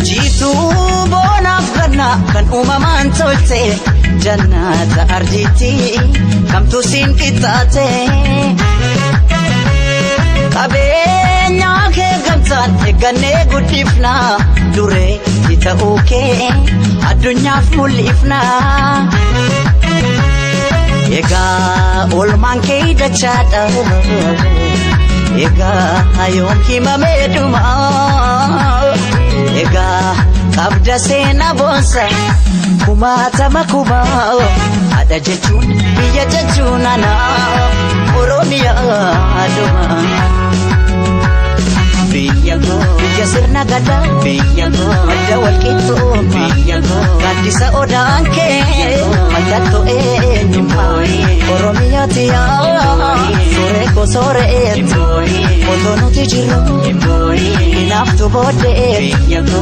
jitu bonaaf ganna kan uumamaan tolte jannata arjiti kamtu siin qixxaate qabeenya kee gamtaan eeggannee guddifna duree ta'uu kee addunyaaf mul'ifna egaa olmaan kee dachaadha egaa yoom himamee dhuma egaa qabda seenaa boonsa kumaatama haadha jechuun biyya jechuun ana Oromiyaa dhuma biyya koo biyya sirna gadaa biyya koo madda walqixxuu biyya koo gaaddisa odaan kee mallattoo eenyummaa Oromiyaa tiyaa sooree koo sooreetti otoo nuti jirru hinaaftu booddee biyya koo